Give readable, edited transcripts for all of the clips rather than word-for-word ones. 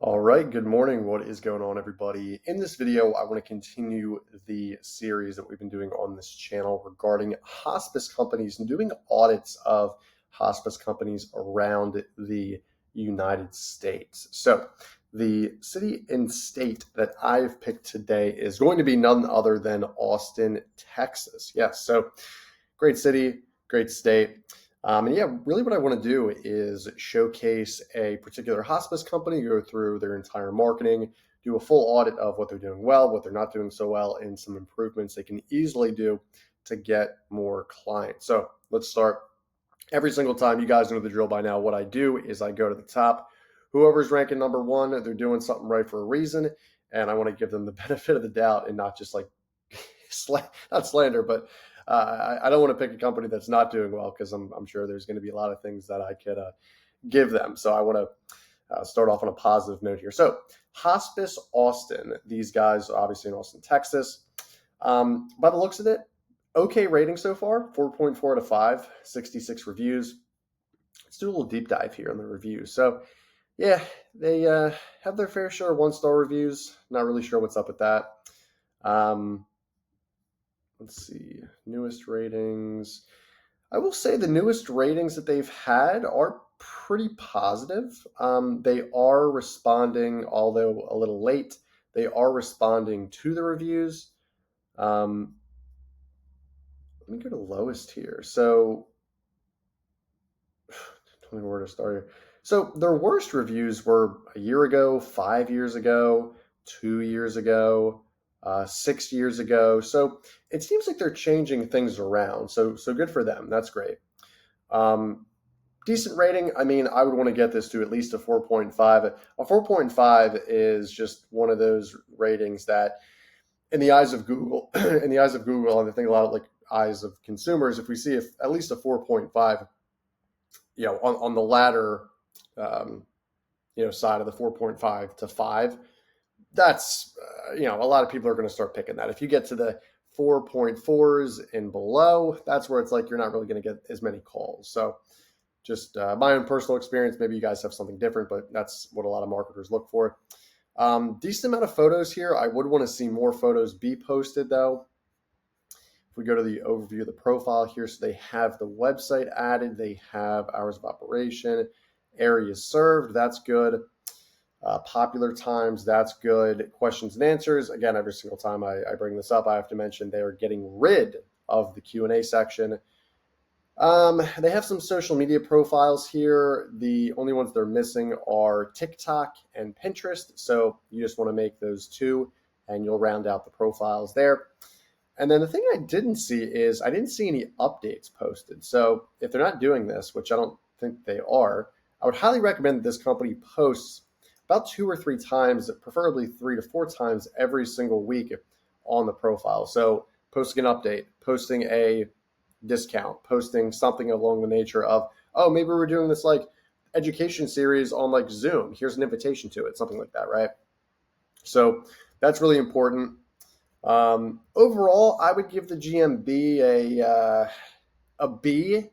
All right, good morning. What is going on, everybody? In this video, I want to continue the series that we've been doing on this channel regarding hospice companies and doing audits of hospice companies around the United States. So, the city and state that I've picked today is going to be none other than Austin, Texas. Yes, so great city, great state. And yeah, really what I want to do is showcase a particular hospice company, go through their entire marketing, do a full audit of what they're doing well, what they're not doing so well, and some improvements they can easily do to get more clients. So let's start. Every single time, you guys know the drill by now. What I do is I go to the top. Whoever's ranking number one, they're doing something right for a reason. And I want to give them the benefit of the doubt and not just like not slander, but I don't want to pick a company that's not doing well because I'm sure there's going to be a lot of things that I could give them. So I want to start off on a positive note here. So Hospice Austin, these guys obviously in Austin, Texas. By the looks of it, okay rating so far, 4.4 out of 5, 66 reviews. Let's do a little deep dive here on the reviews. So yeah, they have their fair share of one-star reviews. Not really sure what's up with that. Let's see, newest ratings. I will say the newest ratings that they've had are pretty positive. They are responding, although a little late, they are responding to the reviews. Let me go to lowest here. So, tell me where to start here. So, their worst reviews were a year ago, 5 years ago, 2 years ago, 6 years ago. So it seems like they're changing things around. So good for them. That's great. Decent rating. I mean, I would want to get this to at least a 4.5. A 4.5 is just one of those ratings that, in the eyes of Google, in the eyes of Google, and I think a lot of like eyes of consumers, if we see at least a 4.5, on the latter, side of the 4.5 to 5, that's a lot of people are going to start picking that. If you get to the 4.4s and below, that's where it's like you're not really going to get as many calls. So just my own personal experience, maybe you guys have something different, but that's what a lot of marketers look for. Decent amount of photos here. I would want to see more photos be posted though. If we go to the overview of the profile here, so they have the website added, they have hours of operation, areas served, that's good. Popular times, that's good. Questions and answers. Again, every single time I bring this up, I have to mention they're getting rid of the Q&A section. They have some social media profiles here. The only ones they're missing are TikTok and Pinterest. So you just want to make those two and you'll round out the profiles there. And then the thing I didn't see is I didn't see any updates posted. So if they're not doing this, which I don't think they are, I would highly recommend that this company posts about 2 or 3 times, preferably 3 to 4 times every single week on the profile. So posting an update, posting a discount, posting something along the nature of, oh, maybe we're doing this like education series on like Zoom. Here's an invitation to it, something like that, right? So that's really important. Overall, I would give the GMB a B,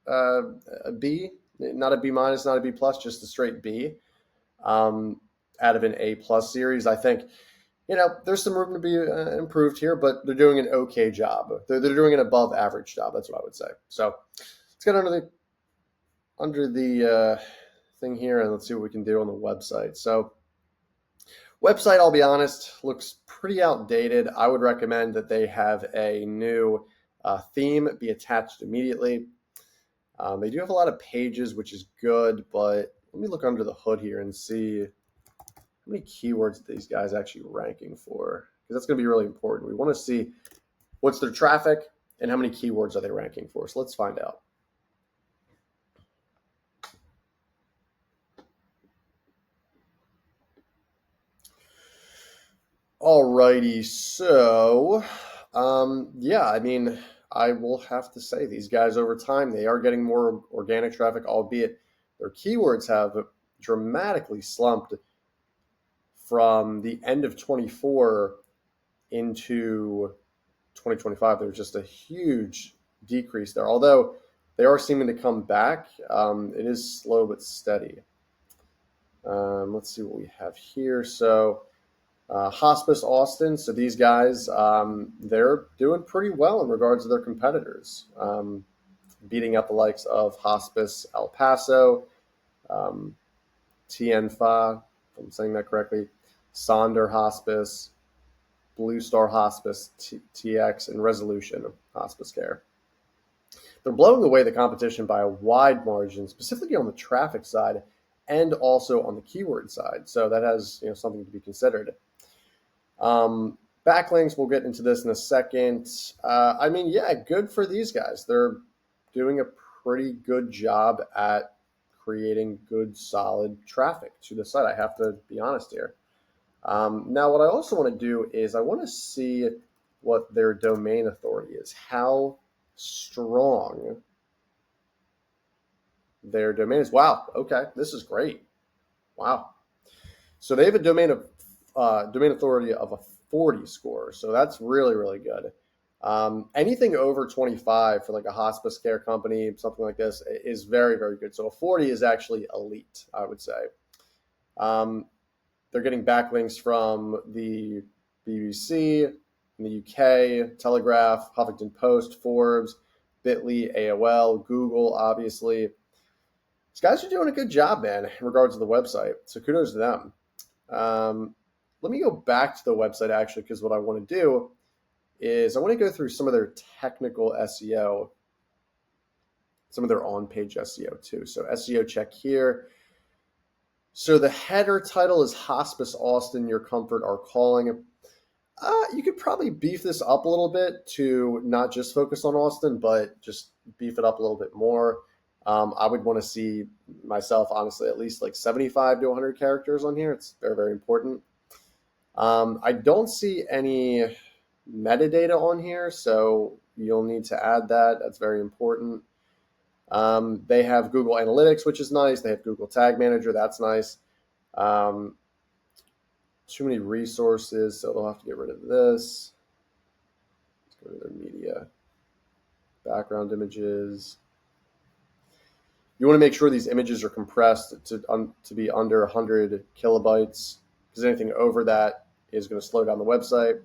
a B, not a B minus, not a B plus, just a straight B. Out of an A plus series. I think, there's some room to be improved here, but they're doing an okay job. They're doing an above average job. That's what I would say. So let's get under the thing here and let's see what we can do on the website. So website, I'll be honest, looks pretty outdated. I would recommend that they have a new theme be attached immediately. They do have a lot of pages, which is good, but let me look under the hood here and see how many keywords these guys actually ranking for, because that's going to be really important. We want to see what's their traffic and how many keywords are they ranking for. So let's find out. Alrighty, so yeah, I mean, I will have to say these guys over time, they are getting more organic traffic, albeit their keywords have dramatically slumped from the end of 24 into 2025. There's just a huge decrease there. Although they are seeming to come back, it is slow but steady. Let's see what we have here. So Hospice Austin. So these guys, they're doing pretty well in regards to their competitors, beating up the likes of Hospice El Paso, um, Tienfa, if I'm saying that correctly, Sonder Hospice, Blue Star Hospice, TX, and Resolution Hospice Care. They're blowing away the competition by a wide margin, specifically on the traffic side and also on the keyword side. So that has something to be considered. Backlinks, we'll get into this in a second. I mean, yeah, good for these guys. They're doing a pretty good job at creating good, solid traffic to the site. I have to be honest here. Now, what I also want to do is I want to see what their domain authority is, how strong their domain is. Wow. Okay, this is great. Wow. So they have a domain authority of a 40 score. So that's really, really good. Anything over 25 for like a hospice care company, something like this, is very, very good. So a 40 is actually elite, I would say. They're getting backlinks from the BBC in the UK, Telegraph, Huffington Post, Forbes, Bitly, AOL, Google, obviously. These guys are doing a good job, man, in regards to the website. So kudos to them. Let me go back to the website, actually, because what I want to do is I want to go through some of their technical SEO, some of their on-page SEO, too. So SEO check here. So the header title is Hospice Austin, Your Comfort, Our Calling. You could probably beef this up a little bit to not just focus on Austin, but just beef it up a little bit more. I would want to see myself, honestly, at least like 75 to 100 characters on here. It's very, very important. I don't see any metadata on here, so you'll need to add that. That's very important. They have Google Analytics, which is nice. They have Google Tag Manager. That's nice. Too many resources, so they'll have to get rid of this. Let's go to their media. Background images. You want to make sure these images are compressed to be under 100 kilobytes, because anything over that is going to slow down the website.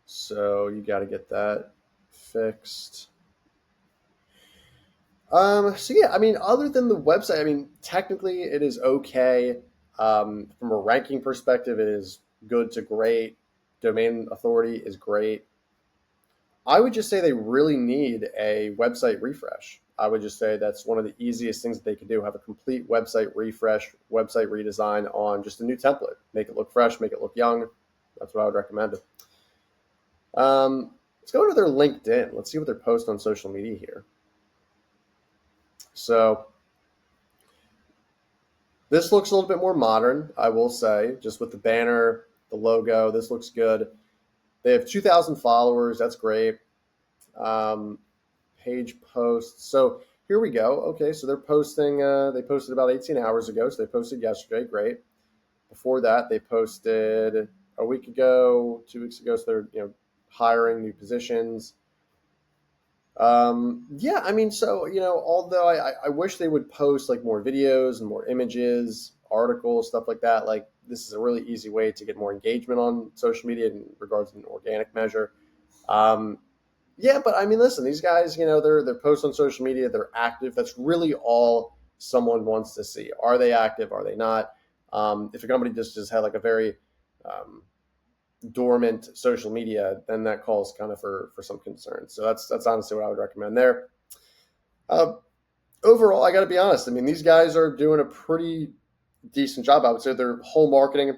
So you got to get that fixed. So yeah, I mean, other than the website, I mean, technically it is okay. From a ranking perspective, it is good to great. Domain authority is great. I would just say they really need a website refresh. I would just say that's one of the easiest things that they could do, have a complete website refresh, website redesign on just a new template. Make it look fresh, make it look young. That's what I would recommend. Let's go to their LinkedIn. Let's see what they're posting on social media here. So this looks a little bit more modern, I will say, just with the banner, the logo. This looks good. They have 2,000 followers. That's great. Page posts. So here we go. Okay, so they're posting. They posted about 18 hours ago, so they posted yesterday. Great. Before that, they posted a week ago, 2 weeks ago. So they're hiring new positions. Yeah, I mean, so although I wish they would post like more videos and more images, articles, stuff like that. Like this is a really easy way to get more engagement on social media in regards to an organic measure. Yeah, but I mean, listen, these guys, they're posting on social media, they're active. That's really all someone wants to see. Are they active? Are they not? If a company just had like a very dormant social media, then that calls kind of for some concern. So that's honestly what I would recommend there. Overall, I got to be honest. I mean, these guys are doing a pretty decent job. I would say their whole marketing.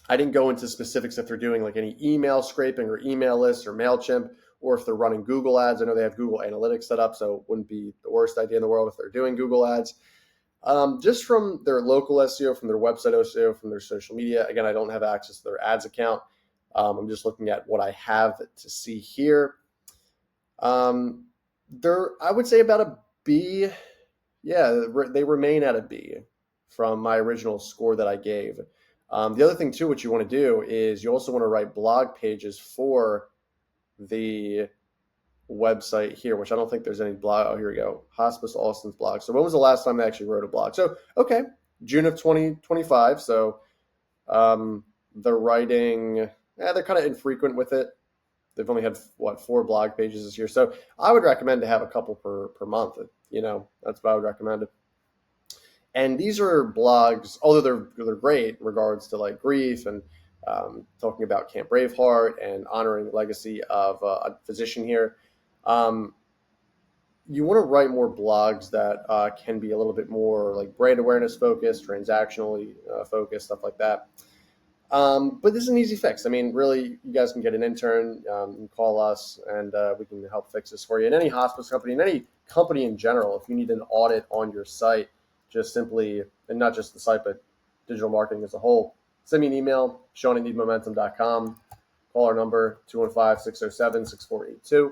I didn't go into specifics if they're doing like any email scraping or email lists or MailChimp, or if they're running Google ads. I know they have Google Analytics set up, so it wouldn't be the worst idea in the world if they're doing Google ads. Just from their local SEO, from their website SEO, from their social media. Again, I don't have access to their ads account. I'm just looking at what I have to see here. They're, I would say, about a B. Yeah, they remain at a B from my original score that I gave. The other thing, too, what you want to do is you also want to write blog pages for the website here, which I don't think there's any blog. Oh, here we go. Hospice Austin's blog. So when was the last time they actually wrote a blog? So, okay, June of 2025. So they're writing, they're kind of infrequent with it. They've only had, what, 4 blog pages this year. So I would recommend to have a couple per month. That's what I would recommend. And these are blogs, although they're great in regards to like grief and talking about Camp Braveheart and honoring the legacy of a physician here. You want to write more blogs that can be a little bit more like brand awareness focused, transactionally focused, stuff like that. But this is an easy fix. I mean, really, you guys can get an intern, and call us, and we can help fix this for you. And any hospice company, and any company in general, if you need an audit on your site, just simply, and not just the site, but digital marketing as a whole, send me an email, sean@needmomentum.com. Call our number, 215-607-6482.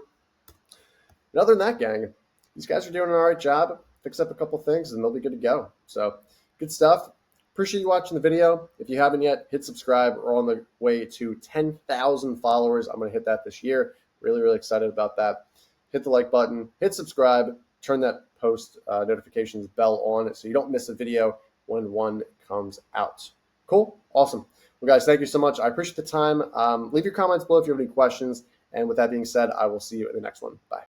And other than that, gang, these guys are doing an all right job. Fix up a couple things, and they'll be good to go. So, good stuff. Appreciate you watching the video. If you haven't yet, hit subscribe. We're on the way to 10,000 followers. I'm going to hit that this year. Really, really excited about that. Hit the like button, hit subscribe, turn that post notifications bell on so you don't miss a video when one comes out. Cool? Awesome. Well, guys, thank you so much. I appreciate the time. Leave your comments below if you have any questions. And with that being said, I will see you in the next one. Bye.